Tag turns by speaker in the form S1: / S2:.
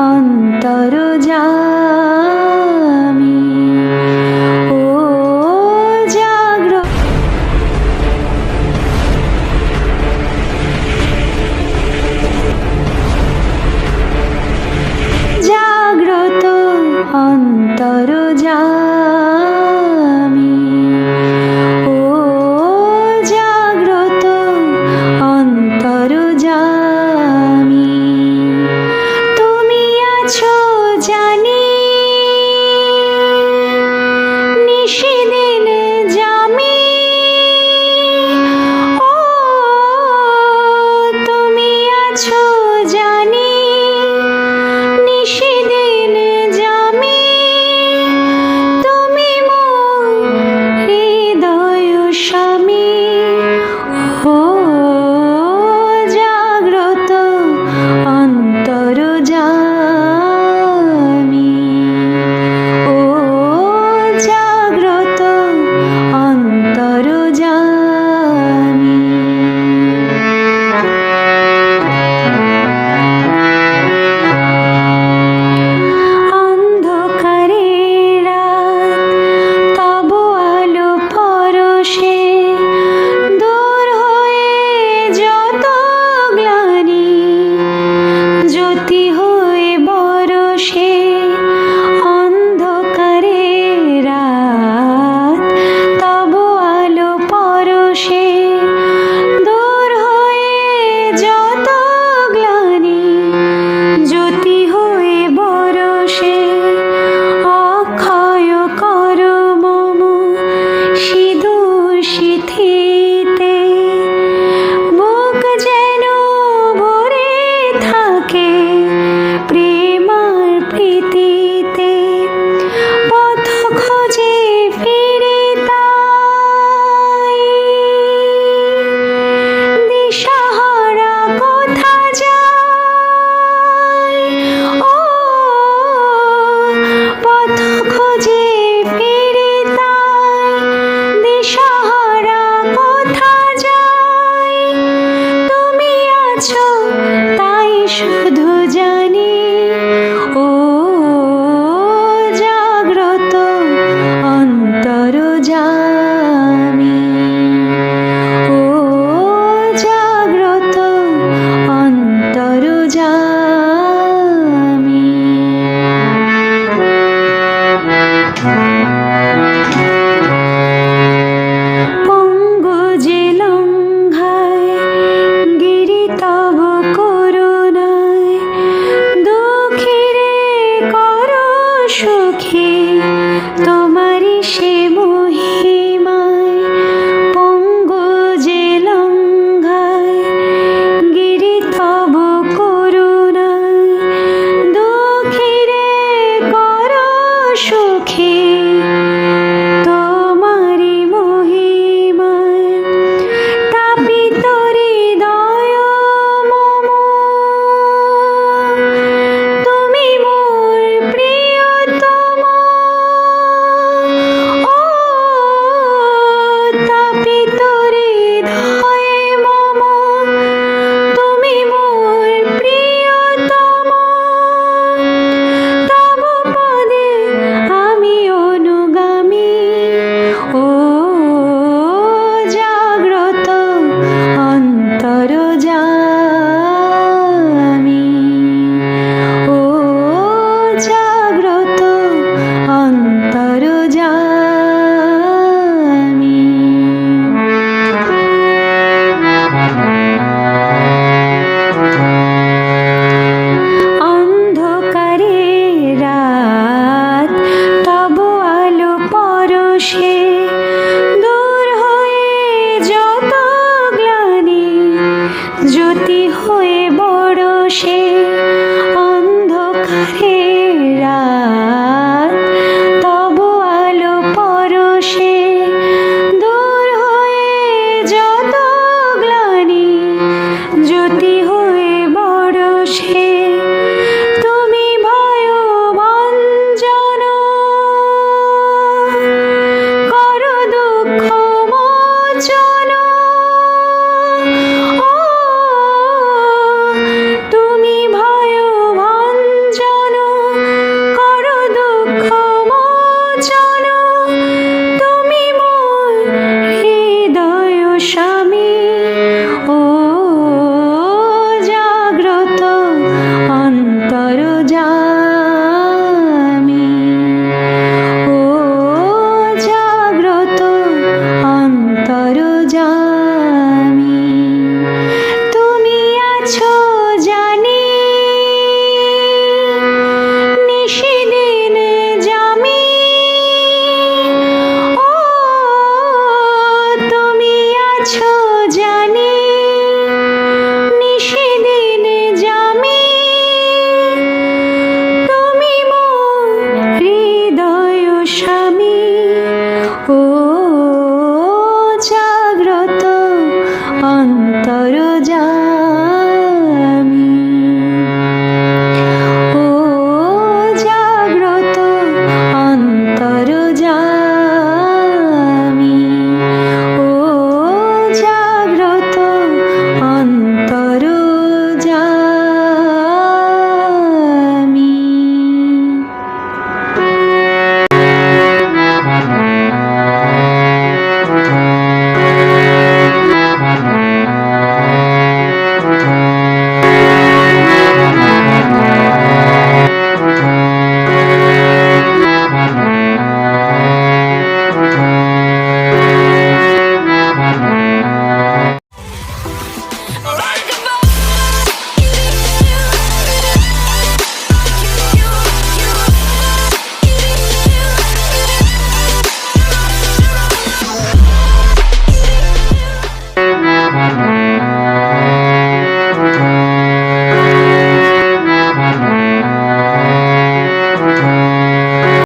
S1: অন্তর্যামী ও জাগ্রত জাগ্রত অন্তর্যামী ও জাগ্রত অন্তর্যামী তুমি আছো জানি নিশিদিন জামি ও তুমি আছো জানি নিশিদিন জামি তুমি মোর হৃদয় স্বামী ও জাগ্রত অন্তর্যামী ও জাগ্রত অন্তর্যামী অন্ধকারে রাত তব আলো পরশে দূর হয়ে যত গ্লানি জ্যোতি হয়ে বরষে অন্ধকারে রাত তব আলো পরশে দূর হয়ে যত গ্লানি জ্যোতি হয়ে বরষে অক্ষয় কর মম সিঁদুর সিথিতে বুক যেন ভরে থাকে প্রেমার প্রীতিতে পথ খোঁজে ফিরে তাই দিশাহারা কোথা যায় ও পথ খোঁজে ফিরে তাই দিশাহারা কোথা যায় তুমি আছো তাই শুধু জানি ও জাগ্রত অন্তর্যামী ও জাগ্রত অন্তর্যামী পঙ্গু যে লঙ্ঘায় গিরি তব করুণায় দুঃখী রে কর সুখী তোমারি সে মহিমায় পঙ্গু যে লঙ্ঘায় গিরি তব করুণায় দুঃখী রে কর সুখী তোমারি মহিমায় তাপিত হৃদয় মম তুমি মোর প্রিয়তম ও তাপিত হৃদয় মম তুমি মোর প্রিয়তম তব পদে আমি অনুগামী ও জাগ্রত অন্তর্যামী ও জাগ্রত অন্তর্যামী অন্ধকারে রাত তব আলো পরশে দূর হয়ে যত গ্লানি জ্যোতি হয়ে বরষে অন্ধকারে রাত তব আলো পরশে দূর হয়ে যত গ্লানি জ্যোতি হয়ে বরষে